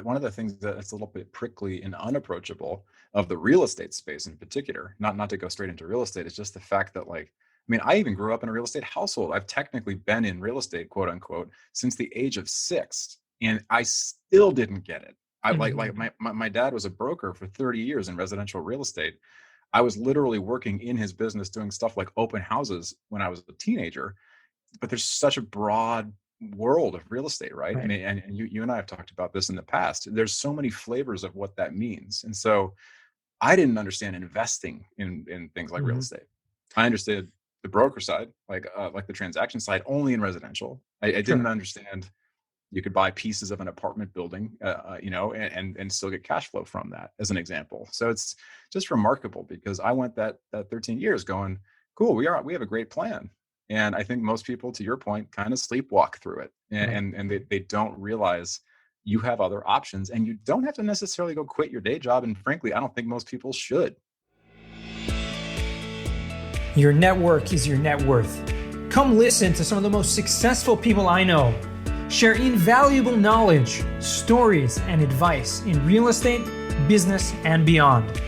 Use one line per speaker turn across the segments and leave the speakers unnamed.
one of the things that's a little bit prickly and unapproachable of the real estate space in particular, not to go straight into real estate, is just the fact that I even grew up in a real estate household. I've technically been in real estate, quote unquote, since the age of 6, and I still didn't get it. I my dad was a broker for 30 years in residential real estate. I was literally working in his business doing stuff like open houses when I was a teenager. But there's such a broad world of real estate, right?
Right.
And you and I have talked about this in the past. There's so many flavors of what that means. And so I didn't understand investing in things like real estate. I understood the broker side, like the transaction side, only in residential. I didn't understand you could buy pieces of an apartment building, and still get cash flow from that, as an example. So it's just remarkable because I went that 13 years going, cool, we have a great plan. And I think most people, to your point, kind of sleepwalk through it, and they don't realize you have other options, and you don't have to necessarily go quit your day job. And frankly, I don't think most people should.
Your network is your net worth. Come listen to some of the most successful people I know share invaluable knowledge, stories, and advice in real estate, business, and beyond.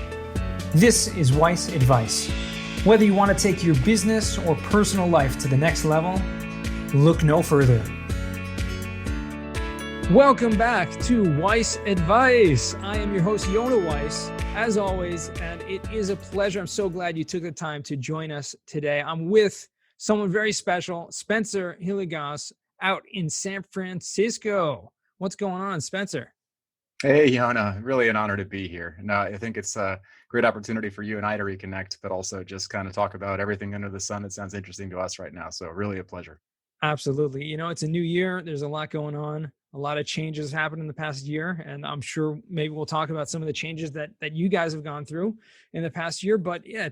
This is Weiss Advice. Whether you want to take your business or personal life to the next level, look no further. Welcome back to Weiss Advice. I am your host, Yona Weiss, as always, and it is a pleasure. I'm so glad you took the time to join us today. I'm with someone very special, Spencer Hilligoss, out in San Francisco. What's going on, Spencer?
Hey, Yona, really an honor to be here. No, I think it's a great opportunity for you and I to reconnect, but also just kind of talk about everything under the sun that sounds interesting to us right now. So really a pleasure.
Absolutely. It's a new year. There's a lot going on. A lot of changes happened in the past year, and I'm sure maybe we'll talk about some of the changes that you guys have gone through in the past year. But yeah,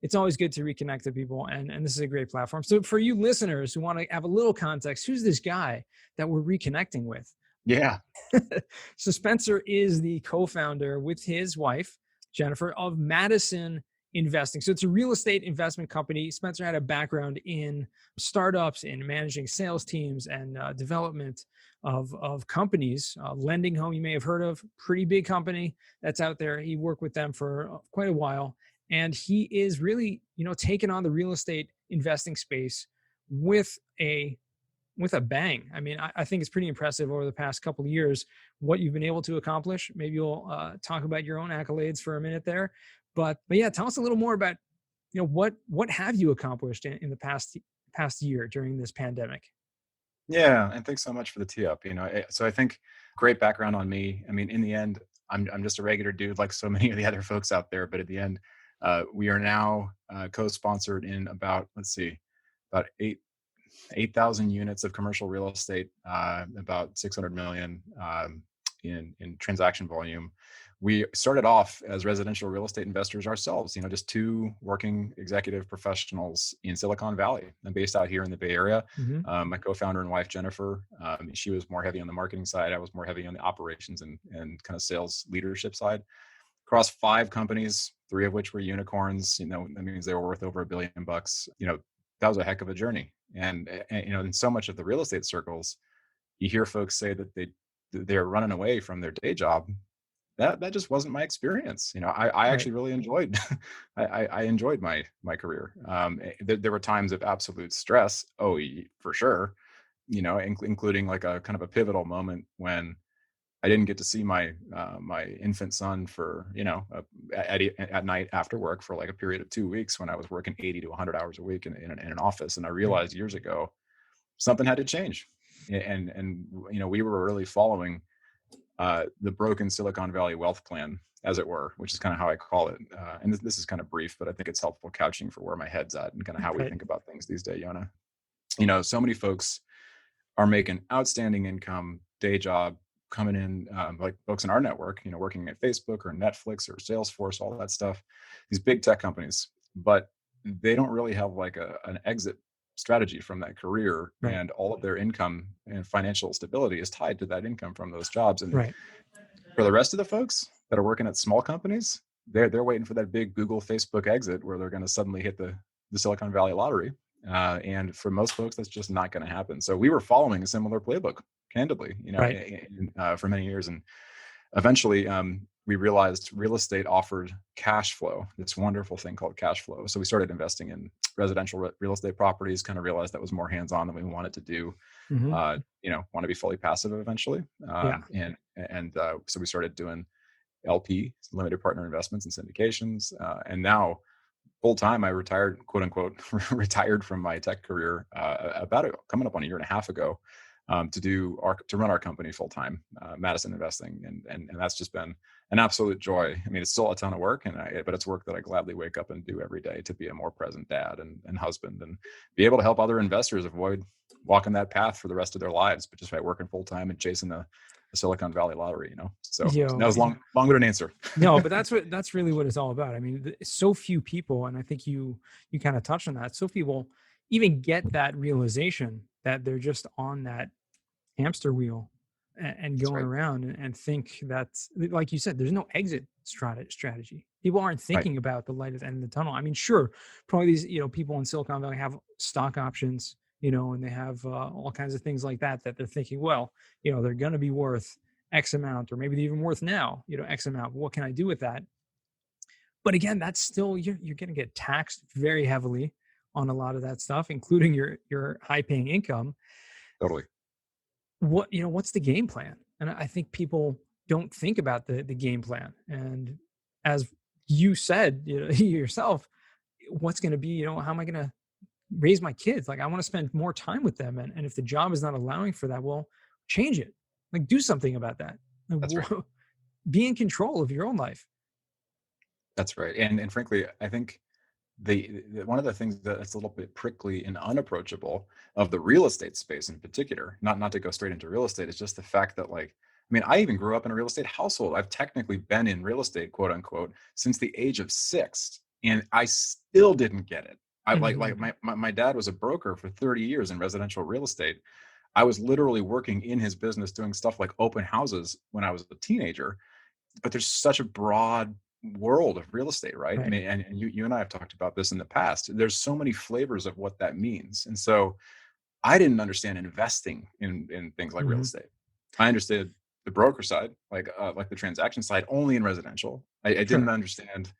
it's always good to reconnect to people, and this is a great platform. So for you listeners who want to have a little context, who's this guy that we're reconnecting with?
Yeah.
So Spencer is the co-founder with his wife, Jennifer, of Madison Investing. So it's a real estate investment company. Spencer had a background in startups, in managing sales teams and development of companies. LendingHome, you may have heard of, pretty big company that's out there. He worked with them for quite a while. And he is really, taking on the real estate investing space with a bang. I mean, I think it's pretty impressive over the past couple of years, what you've been able to accomplish. Maybe you'll talk about your own accolades for a minute there. But yeah, tell us a little more about, what have you accomplished in the past year during this pandemic?
Yeah, and thanks so much for the tee up. So I think great background on me. I mean, in the end, I'm just a regular dude like so many of the other folks out there. But at the end, we are now co-sponsored in about 8,000 units of commercial real estate, about 600 million in transaction volume. We started off as residential real estate investors ourselves, just two working executive professionals in Silicon Valley. I'm based out here in the Bay Area.
Mm-hmm.
My co-founder and wife, Jennifer, she was more heavy on the marketing side. I was more heavy on the operations and kind of sales leadership side. Across 5 companies, 3 of which were unicorns, that means they were worth over $1 billion. That was a heck of a journey. And in so much of the real estate circles, you hear folks say that they're running away from their day job. That just wasn't my experience. I actually really enjoyed, I enjoyed my career. There were times of absolute stress. Oh, for sure. Including like a kind of a pivotal moment when I didn't get to see my infant son for at night after work for like a period of 2 weeks when I was working 80 to 100 hours a week in an office, and I realized years ago something had to change, and we were really following the broken Silicon Valley wealth plan, as it were, which is kind of how I call it. And this is kind of brief, but I think it's helpful couching for where my head's at and kind of how we think about things these days, Yona. So many folks are making outstanding income, day job, coming in, like folks in our network, working at Facebook or Netflix or Salesforce, all that stuff, these big tech companies, but they don't really have like an exit strategy from that career, and all of their income and financial stability is tied to that income from those jobs. And for the rest of the folks that are working at small companies, they're waiting for that big Google, Facebook exit where they're going to suddenly hit the Silicon Valley lottery. And for most folks, that's just not going to happen. So we were following a similar playbook. candidly,
Right.
for many years. And eventually, we realized real estate offered cash flow, this wonderful thing called cash flow. So we started investing in residential real estate properties, kind of realized that was more hands-on than we wanted to do.
Hmm.
Want to be fully passive eventually.
Yeah.
So we started doing LP, limited partner investments and syndications. And now full time, I retired, quote unquote, retired from my tech career coming up on a year and a half ago, to run our company full time, Madison Investing, and that's just been an absolute joy. I mean, it's still a ton of work, but it's work that I gladly wake up and do every day to be a more present dad and husband, and be able to help other investors avoid walking that path for the rest of their lives, but just by working full time and chasing the Silicon Valley lottery. So that was long-winded answer.
No, but that's really what it's all about. I mean, so few people, and I think you kind of touched on that. So few people even get that realization that they're just on that hamster wheel and going around and think that, like you said, there's no exit strategy. People aren't thinking about the light at the end of the tunnel. I mean, sure, probably these, people in Silicon Valley have stock options, and they have all kinds of things like that they're thinking, well, they're going to be worth X amount, or maybe they're even worth now, X amount. What can I do with that? But again, that's still, you're going to get taxed very heavily on a lot of that stuff, including your high paying income.
Totally.
What's the game plan? And I think people don't think about the game plan. And as you said, yourself, what's going to be, how am I going to raise my kids? Like, I want to spend more time with them. And if the job is not allowing for that, well, change it. Like, do something about that. Like,
That's right.
Be in control of your own life.
That's right. And frankly, I think the one of the things that's a little bit prickly and unapproachable of the real estate space in particular, not to go straight into real estate, is just the fact that, like, I mean, I even grew up in a real estate household. I've technically been in real estate, quote unquote, since the age of 6, and I still didn't get it. I my dad was a broker for 30 years in residential real estate. I was literally working in his business doing stuff like open houses when I was a teenager. But there's such a broad world of real estate, right? I mean, and you and I have talked about this in the past. There's so many flavors of what that means. And so I didn't understand investing in things like real estate. I understood the broker side, like the transaction side, only in residential. I didn't understand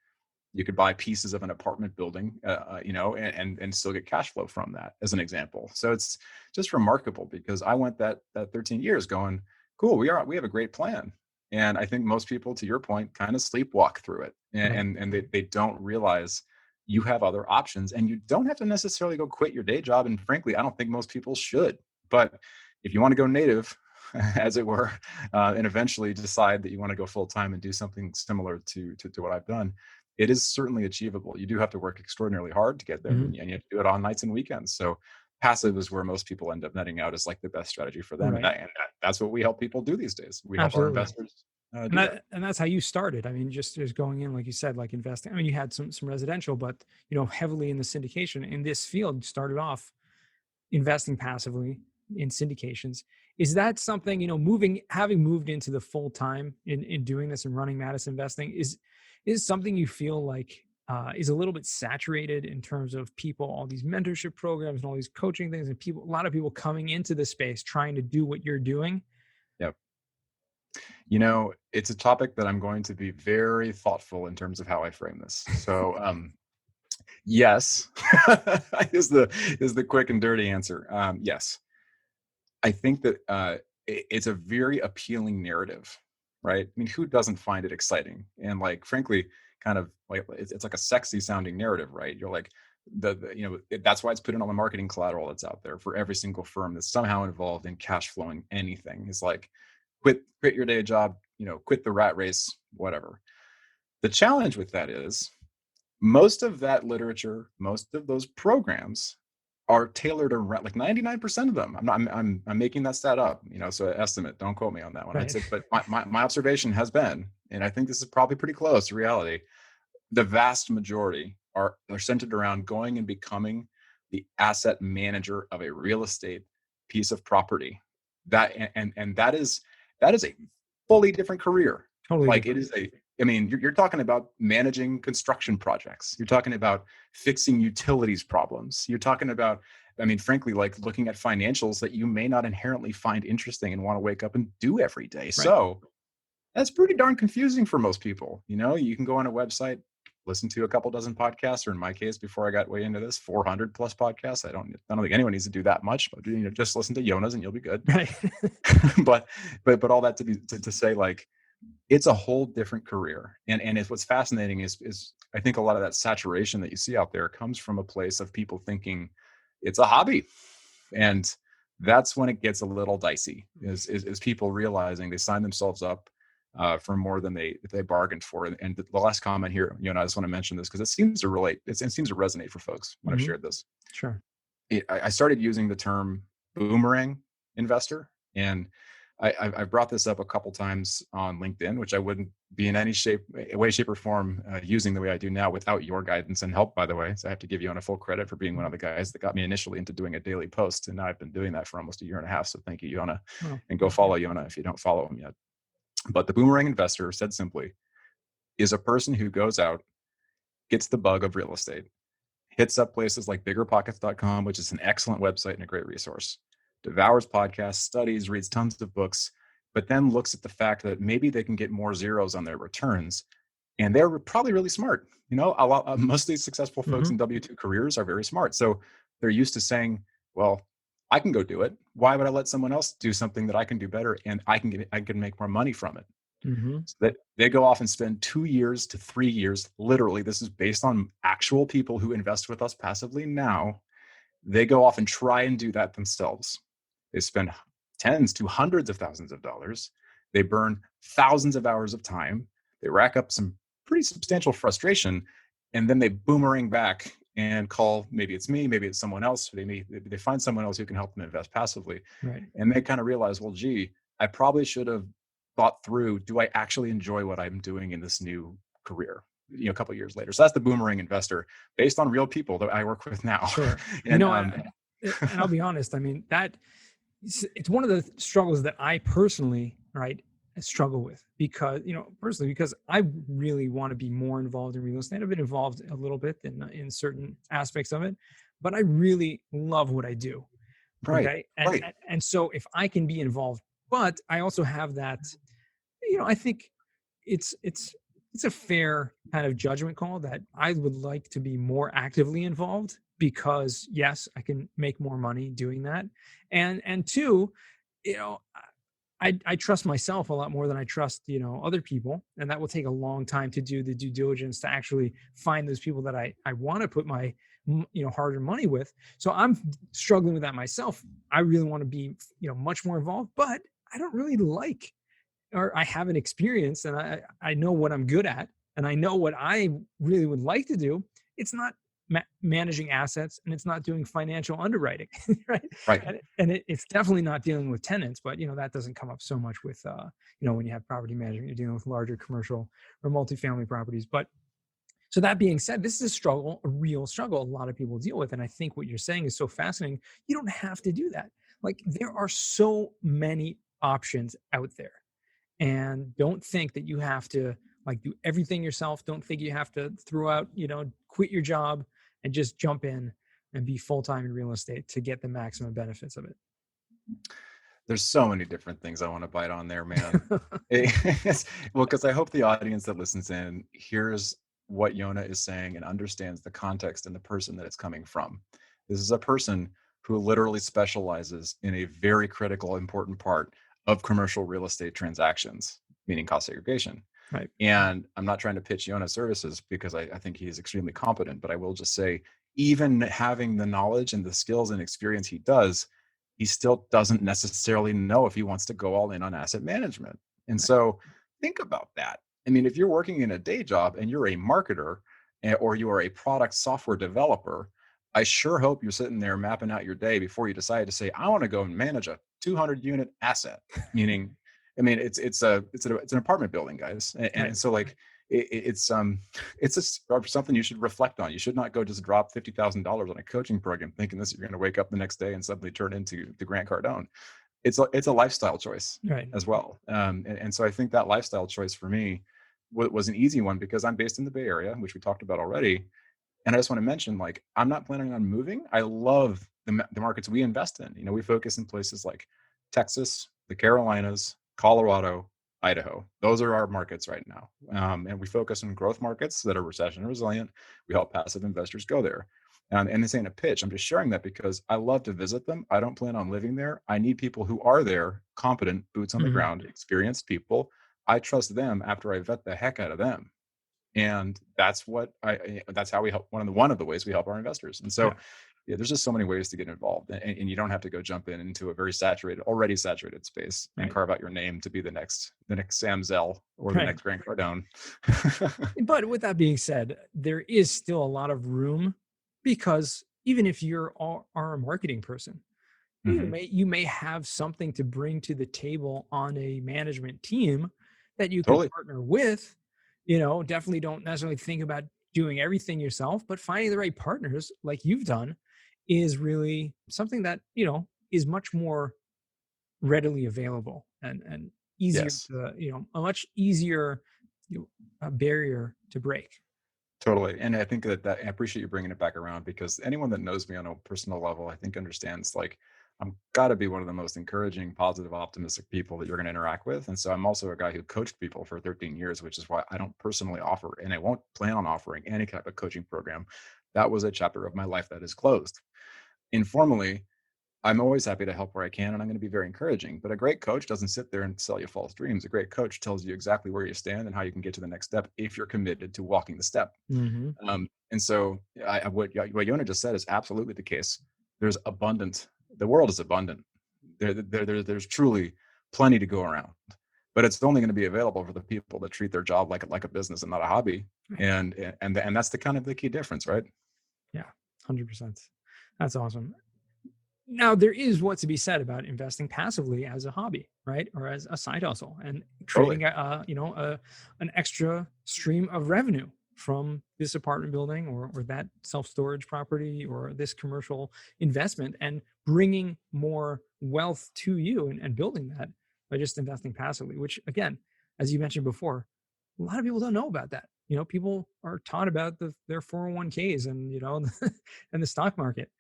you could buy pieces of an apartment building, and still get cash flow from that, as an example. So it's just remarkable, because I went that 13 years going, cool, we have a great plan. And I think most people, to your point, kind of sleepwalk through it, and they don't realize you have other options, and you don't have to necessarily go quit your day job. And frankly, I don't think most people should. But if you want to go native, as it were, and eventually decide that you want to go full time and do something similar to what I've done, it is certainly achievable. You do have to work extraordinarily hard to get there, and you have to do it on nights and weekends. So passive is where most people end up netting out as like the best strategy for them. And that's what we help people do these days. We help our investors do that.
And that's how you started. I mean, just going in, like you said, like investing. I mean, you had some residential, but, heavily in the syndication in this field, started off investing passively in syndications. Is that something, having moved into the full time in doing this and running Madison Investing, is something you feel like is a little bit saturated in terms of people, all these mentorship programs and all these coaching things, and a lot of people coming into the space trying to do what you're doing?
Yep. It's a topic that I'm going to be very thoughtful in terms of how I frame this. So, yes, is the quick and dirty answer. Yes, I think that it's a very appealing narrative, right? I mean, who doesn't find it exciting? And, like, frankly, kind of like it's like a sexy sounding narrative, right? You're like, that's why it's put in all the marketing collateral that's out there for every single firm that's somehow involved in cash flowing anything. It's like, quit your day job, quit the rat race, whatever. The challenge with that is most of that literature, most of those programs are tailored around, like 99% of them. I'm making that stat up, so estimate, don't quote me on that one. I'd say, but my observation has been, and I think this is probably pretty close to reality, the vast majority are centered around going and becoming the asset manager of a real estate piece of property. That is a fully different career.
Totally
like
different.
I mean, you're talking about managing construction projects. You're talking about fixing utilities problems. You're talking about, I mean, frankly, like looking at financials that you may not inherently find interesting and want to wake up and do every day.
Right.
So that's pretty darn confusing for most people. You know, you can go on a website, listen to a couple dozen podcasts, or in my case, before I got way into this, 400 plus podcasts. I don't think anyone needs to do that much, but just listen to Yona's and you'll be good.
Right.
but all that to say, like, it's a whole different career. And it's, what's fascinating is I think a lot of that saturation that you see out there comes from a place of people thinking it's a hobby. And that's when it gets a little dicey, is people realizing they sign themselves up for more than they bargained for. And the last comment here, I just want to mention this because it seems to relate. It seems to resonate for folks when I've shared this.
Sure.
I started using the term boomerang investor, and I brought this up a couple times on LinkedIn, which I wouldn't be in any way, shape, or form using the way I do now without your guidance and help, by the way. So I have to give you a full credit for being one of the guys that got me initially into doing a daily post. And now I've been doing that for almost a year and a half. So thank you, Yona.
Oh,
and go follow Yona if you don't follow him yet. But the boomerang investor, said simply, is a person who goes out, gets the bug of real estate, hits up places like biggerpockets.com, which is an excellent website and a great resource, devours podcasts, studies, reads tons of books, but then looks at the fact that maybe they can get more zeros on their returns. And they're probably really smart. Most of these successful folks in W-2 careers are very smart. So they're used to saying, well, I can go do it. Why would I let someone else do something that I can do better and I can make more money from it? So that they go off and spend 2 years to 3 years. Literally, this is based on actual people who invest with us passively now. They go off and try and do that themselves. They spend tens to hundreds of thousands of dollars. They burn thousands of hours of time. They rack up some pretty substantial frustration, and then they boomerang back and call, maybe it's me, maybe it's someone else. They find someone else who can help them invest passively.
Right.
And they kind of realize, well, gee, I probably should have thought through, do I actually enjoy what I'm doing in this new career? A couple of years later. So that's the boomerang investor, based on real people that I work with now.
Sure.
And,
and I'll be honest. I mean, it's one of the struggles that I personally, struggle with because I really want to be more involved in real estate. I've been involved a little bit in certain aspects of it, but I really love what I do.
Right.
Okay.
Right.
And so if I can be involved, but I also have that, I think it's a fair kind of judgment call that I would like to be more actively involved because yes, I can make more money doing that. And two, I trust myself a lot more than I trust, other people. And that will take a long time to do the due diligence to actually find those people that I want to put my, hard-earned money with. So I'm struggling with that myself. I really want to be, much more involved, but I don't really like, or I haven't experienced, and I know what I'm good at, and I know what I really would like to do. It's not managing assets, and it's not doing financial underwriting, right?
Right.
And it's definitely not dealing with tenants, but that doesn't come up so much with when you have property management, you're dealing with larger commercial or multifamily properties. But so that being said, this is a struggle, a real struggle a lot of people deal with. And I think what you're saying is so fascinating. You don't have to do that. Like, there are so many options out there. And don't think that you have to do everything yourself. Don't think you have to throw out, quit your job and just jump in and be full-time in real estate to get the maximum benefits of it.
There's so many different things I want to bite on there, man. Well, because I hope the audience that listens in hears what Yona is saying and understands the context and the person that it's coming from. This is a person who literally specializes in a very critical, important part of commercial real estate transactions, meaning cost segregation.
Right.
And I'm not trying to pitch Yona services because I think he is extremely competent, but I will just say, even having the knowledge and the skills and experience he does, he still doesn't necessarily know if he wants to go all in on asset management. And so think about that. I mean, if you're working in a day job and you're a marketer or you are a product software developer, I sure hope you're sitting there mapping out your day before you decide to say, I want to go and manage a 200 unit asset. Meaning, I mean, it's an apartment building, guys. And so it's something you should reflect on. You should not go just drop $50,000 on a coaching program thinking you're going to wake up the next day and suddenly turn into the Grant Cardone. It's a lifestyle choice as well. And so I think that lifestyle choice for me was an easy one because I'm based in the Bay Area, which we talked about already. And I just want to mention, like, I'm not planning on moving. I love the markets we invest in. We focus in places like Texas, the Carolinas, Colorado, Idaho. Those are our markets right now. And we focus on growth markets that are recession resilient. We help passive investors go there. And this ain't a pitch. I'm just sharing that because I love to visit them. I don't plan on living there. I need people who are there, competent, boots on the
Mhm.
ground, experienced people. I trust them after I vet the heck out of them. And that's that's how we help, one of the ways we help our investors. And so
Yeah.
yeah, there's just so many ways to get involved, and you don't have to go jump into a very already saturated space and
Right.
carve out your name to be the next Sam Zell or the
Right.
next Grant Cardone.
But with that being said, there is still a lot of room because even if are a marketing person,
Hmm.
you may have something to bring to the table on a management team that you could
Totally.
partner with. Definitely don't necessarily think about doing everything yourself, but finding the right partners like you've done is really something that, is much more readily available and easier
Yes.
to, a much easier barrier to break.
Totally. And I think that I appreciate you bringing it back around, because anyone that knows me on a personal level, I think understands, like, I'm got to be one of the most encouraging, positive, optimistic people that you're going to interact with. And so I'm also a guy who coached people for 13 years, which is why I don't personally offer, and I won't plan on offering any type of coaching program. That was a chapter of my life that is closed. Informally, I'm always happy to help where I can, and I'm going to be very encouraging. But a great coach doesn't sit there and sell you false dreams. A great coach tells you exactly where you stand and how you can get to the next step if you're committed to walking the step.
Hmm.
And so what Yona just said is absolutely the case. There's abundant. The world is abundant. There's truly plenty to go around, but it's only going to be available for the people that treat their job like a business and not a hobby. And that's the kind of the key difference, right?
Yeah, 100%. That's awesome. Now, there is what to be said about investing passively as a hobby, right? Or as a side hustle and
Totally.
creating an extra stream of revenue from this apartment building or that self-storage property or this commercial investment, and bringing more wealth to you and building that by just investing passively, which again, as you mentioned before, a lot of people don't know about that. People are taught about their 401ks and, and the stock market,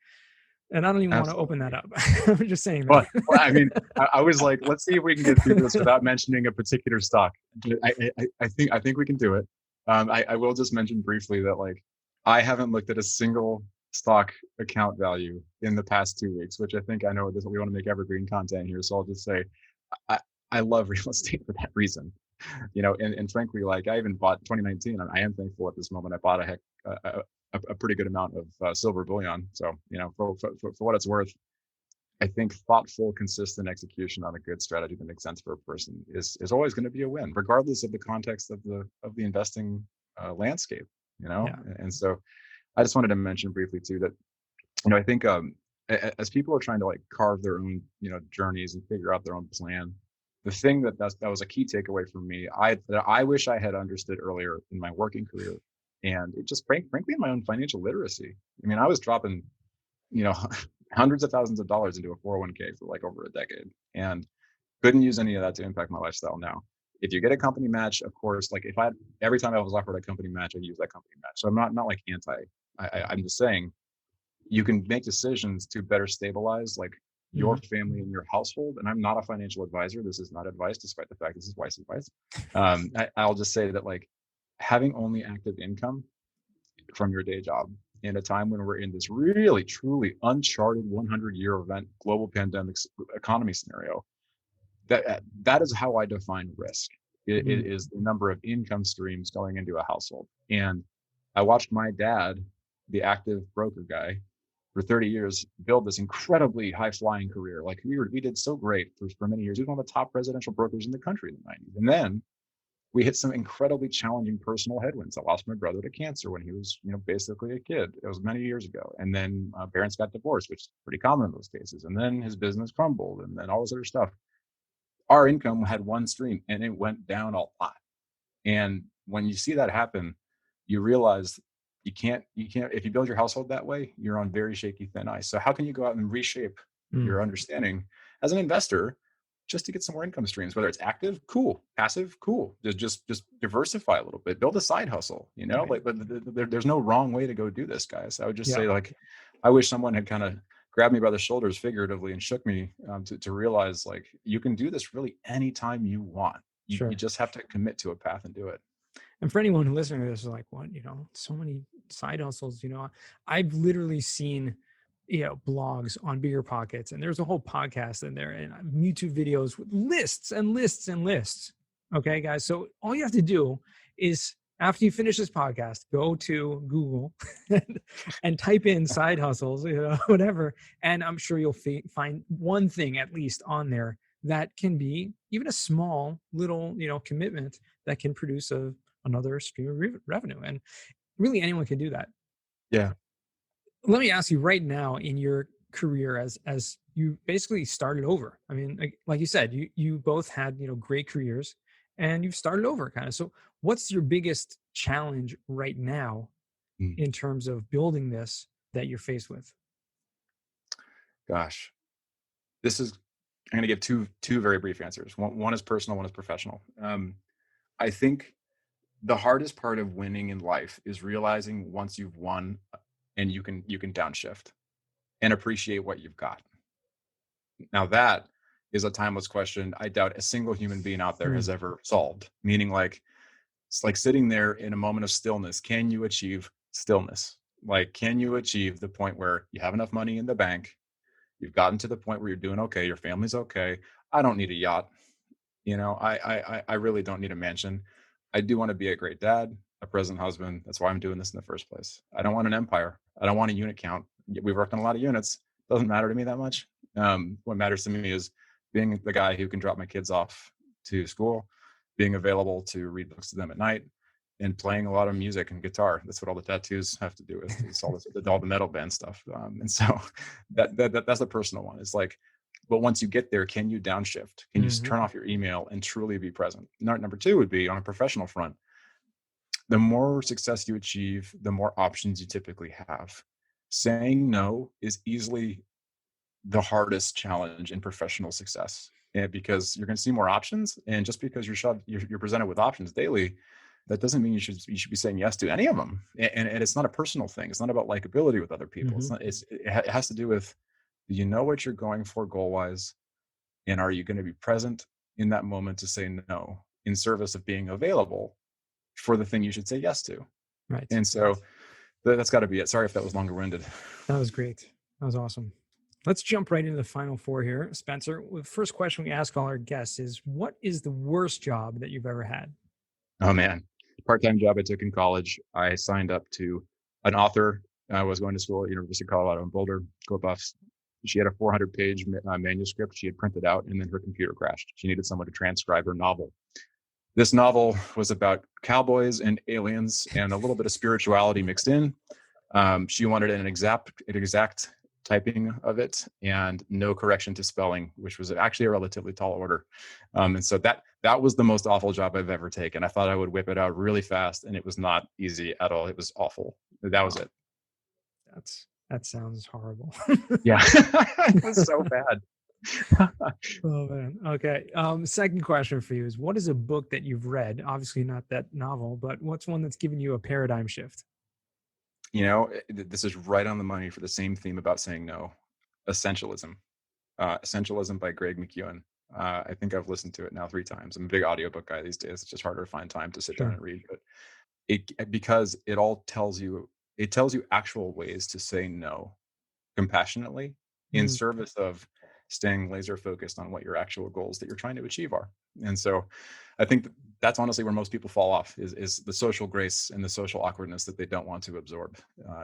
and I don't even want to open that
Absolutely.
up. I'm just saying
Well, I
that.
mean, I was like, let's see if we can get through this without mentioning a particular stock. But I think we can do it. I will just mention briefly that, like, I haven't looked at a single stock account value in the past 2 weeks, which I know this, we want to make evergreen content here. So I'll just say, I, I love real estate for that reason. And frankly, like, I even bought 2019, and I am thankful at this moment. I bought a pretty good amount of silver bullion. So, for what it's worth, I think thoughtful, consistent execution on a good strategy that makes sense for a person is always going to be a win, regardless of the context of the investing landscape.
Yeah.
And so I just wanted to mention briefly too that, I think, as people are trying to, like, carve their own journeys and figure out their own plan, the thing that was a key takeaway for me, that I wish I had understood earlier in my working career, and it just frankly in my own financial literacy. I mean, I was dropping you know hundreds of thousands of dollars into a 401k for like over a decade, and couldn't use any of that to impact my lifestyle now. If you get a company match, of course, like, if I every time I was offered a company match, I use that company match. So I'm not like anti. I'm just saying, you can make decisions to better stabilize, like, your
Mhm.
family and your household. And I'm not a financial advisor. This is not advice, despite the fact this is wise advice. I'll just say that, like, having only active income from your day job in a time when we're in this really truly uncharted 100-year event global pandemic economy scenario, that is how I define risk. It
Mhm.
is the number of income streams going into a household. And I watched my dad, the active broker guy, for 30 years build this incredibly high flying career. Like, we did so great for many years. He was one of the top residential brokers in the country in the 90s. And then we hit some incredibly challenging personal headwinds. I lost my brother to cancer when he was, basically a kid. It was many years ago. And then parents got divorced, which is pretty common in those cases. And then his business crumbled, and then all this other stuff. Our income had one stream, and it went down a lot. And when you see that happen, you realize you can't, if you build your household that way, you're on very shaky thin ice. So how can you go out and reshape
Mm.
your understanding as an investor? just to get some more income streams, whether it's active, cool, passive, cool. Just diversify a little bit, build a side hustle,
Right.
like, but there's no wrong way to go do this, guys. I would just
Yeah.
say, like, I wish someone had kind of grabbed me by the shoulders figuratively and shook me, to realize, like, you can do this really anytime you want. You
Sure.
just have to commit to a path and do it.
And for anyone who listening to this is like, what, so many side hustles, I've literally seen, blogs on Bigger Pockets, and there's a whole podcast in there and YouTube videos with lists and lists and lists. Okay, guys. So all you have to do is, after you finish this podcast, go to Google and type in side hustles, whatever. And I'm sure you'll find one thing at least on there that can be even a small little, commitment that can produce another stream of revenue. And really anyone can do that.
Yeah.
Let me ask you right now, in your career, as you basically started over. I mean, like you said, you both had, great careers, and you've started over kind of. So what's your biggest challenge right now
Mm.
in terms of building this that you're faced with?
Gosh, I'm going to give two very brief answers. One is personal, one is professional. I think the hardest part of winning in life is realizing once you've won, and you can downshift and appreciate what you've got. Now that is a timeless question I doubt a single human being out there has ever solved. Meaning, like, it's like sitting there in a moment of stillness. Can you achieve stillness? Like, can you achieve the point where you have enough money in the bank? You've gotten to the point where you're doing okay. Your family's okay. I don't need a yacht. I really don't need a mansion. I do want to be a great dad, a present husband. That's why I'm doing this in the first place. I don't want an empire. I don't want a unit count. We've worked on a lot of units. Doesn't matter to me that much. What matters to me is being the guy who can drop my kids off to school, being available to read books to them at night, and playing a lot of music and guitar. That's what all the tattoos have to do with. It's all the metal band stuff. And so that's the personal one. It's like, but once you get there, can you downshift? Can you turn off your email and truly be present? Number two would be on a professional front. The more success you achieve, the more options you typically have. Saying no is easily the hardest challenge in professional success, because you're going to see more options. And just because you're presented with options daily, that doesn't mean you should be saying yes to any of them. And it's not a personal thing. It's not about likability with other people. It has to do with, do you know what you're going for goal wise? And are you going to be present in that moment to say no in service of being available for the thing you should say yes to?
Right.
And so that's got to be it. Sorry if that was longer winded.
That was great. That was awesome. Let's jump right into the final four here. Spencer, the first question we ask all our guests is, what is the worst job that you've ever had?
Oh man, part-time job I took in college. I signed up to an author. I was going to school at University of Colorado in Boulder, Go Buffs. She had a 400-page manuscript she had printed out, and then her computer crashed. She needed someone to transcribe her novel. This novel was about cowboys and aliens and a little bit of spirituality mixed in. She wanted an exact typing of it and no correction to spelling, which was actually a relatively tall order. And so that was the most awful job I've ever taken. I thought I would whip it out really fast, and it was not easy at all. It was awful. That was it.
That sounds horrible.
Yeah, it was so bad.
Oh man. Okay. Second question for you is, what is a book that you've read? Obviously not that novel, but what's one that's given you a paradigm shift?
This is right on the money for the same theme about saying no. Essentialism. Essentialism by Greg McKeown. I think I've listened to it now 3 times. I'm a big audiobook guy these days. It's just harder to find time to sit down and read. But because it all tells you actual ways to say no compassionately in service of staying laser focused on what your actual goals that you're trying to achieve are. And so I think that's honestly where most people fall off, is the social grace and the social awkwardness that they don't want to absorb,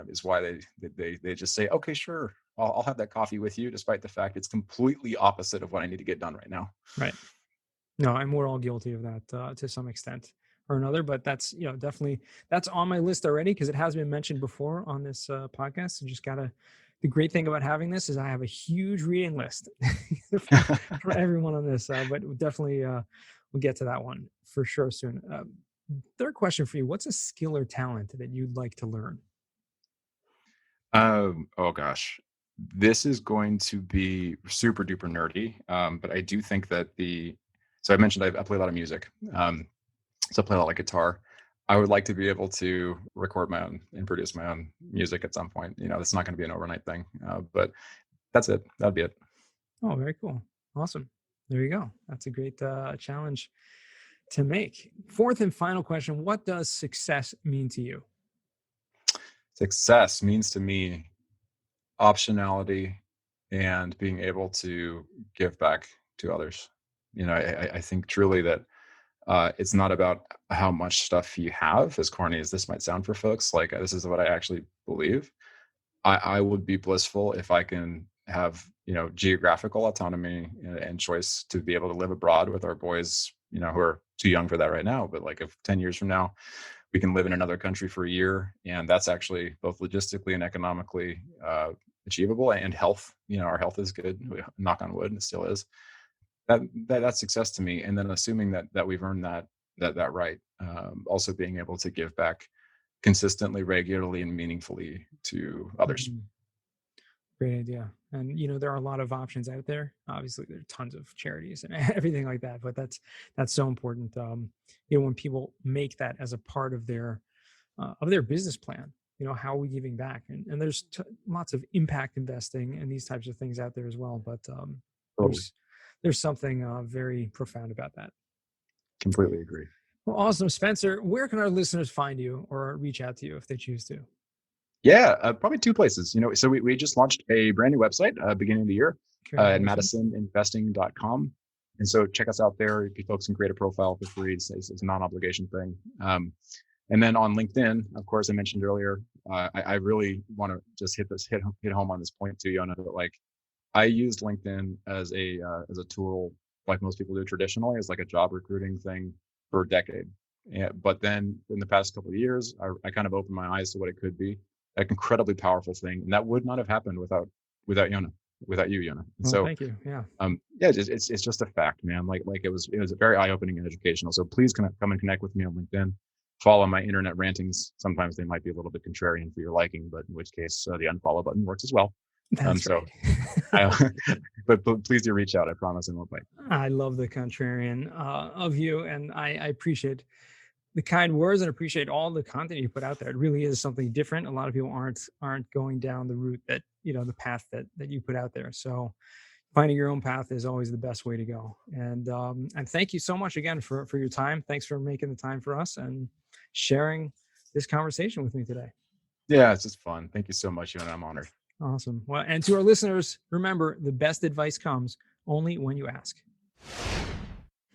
is why they just say, okay, sure, I'll have that coffee with you, despite the fact it's completely opposite of what I need to get done right now.
Right. No, and we're all guilty of that to some extent or another, but that's, definitely, that's on my list already, because it has been mentioned before on this podcast. So the great thing about having this is I have a huge reading list for everyone on this, but definitely we'll get to that one for sure soon. Third question for you, what's a skill or talent that you'd like to learn?
Oh gosh. This is going to be super duper nerdy, but I do think that so I mentioned I play a lot of music. So I play a lot of guitar. I would like to be able to record my own and produce my own music at some point. It's not going to be an overnight thing, but that's it. That'd be it.
Oh, very cool. Awesome. There you go. That's a great challenge to make. Fourth and final question. What does success mean to you?
Success means to me optionality and being able to give back to others. I think truly that it's not about how much stuff you have, as corny as this might sound for folks. Like, this is what I actually believe. I would be blissful if I can have, geographical autonomy and choice to be able to live abroad with our boys, who are too young for that right now. But like, if 10 years from now, we can live in another country for a year, and that's actually both logistically and economically achievable, and health, our health is good, knock on wood, and it still is. That's success to me. And then assuming that we've earned that right, also being able to give back consistently, regularly, and meaningfully to others.
Great idea. And there are a lot of options out there. Obviously, there are tons of charities and everything like that, but that's so important. When people make that as a part of their business plan, how are we giving back? And there's lots of impact investing and these types of things out there as well. But there's something very profound about that.
Completely agree.
Well, awesome. Spencer, where can our listeners find you or reach out to you if they choose to?
Yeah, probably two places. So we just launched a brand new website beginning of the year at MadisonInvesting.com. And so check us out there. If you folks can create a profile for free, it's a non-obligation thing. And then on LinkedIn, of course, I mentioned earlier, I really want to just hit home on this point too, Yona, that like, I used LinkedIn as a tool, like most people do traditionally, as like a job recruiting thing for a decade. Yeah, but then in the past couple of years, I kind of opened my eyes to what it could be. An incredibly powerful thing, and that would not have happened without Yona, without you, Yona.
Well, so thank you. Yeah.
It's just a fact, man. Like it was very eye-opening and educational. So please come and connect with me on LinkedIn. Follow my internet rantings. Sometimes they might be a little bit contrarian for your liking, but in which case the unfollow button works as well.
That's right.
But please do reach out. I promise I won't bite.
I love the contrarian of you, and I appreciate the kind words and appreciate all the content you put out there. It really is something different. A lot of people aren't going down the route that, the path that you put out there. So finding your own path is always the best way to go. And thank you so much again for your time. Thanks for making the time for us and sharing this conversation with me today.
Yeah, it's just fun. Thank you so much, and I'm honored.
Awesome. Well, and to our listeners, remember, the best advice comes only when you ask.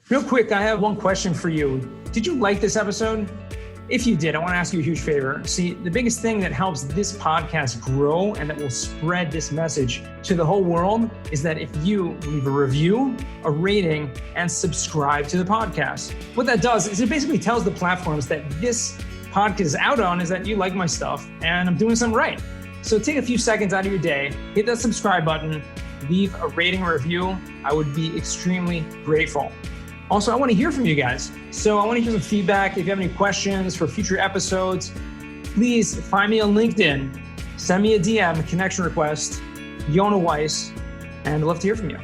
Real quick, I have one question for you. Did you like this episode? If you did, I want to ask you a huge favor. See, the biggest thing that helps this podcast grow and that will spread this message to the whole world is that if you leave a review, a rating, and subscribe to the podcast. What that does is it basically tells the platforms that this podcast is out on is that you like my stuff and I'm doing something right. So take a few seconds out of your day, hit that subscribe button, leave a rating or review. I would be extremely grateful. Also, I want to hear from you guys. So I want to hear some feedback. If you have any questions for future episodes, please find me on LinkedIn. Send me a DM, a connection request, Yona Weiss, and I'd love to hear from you.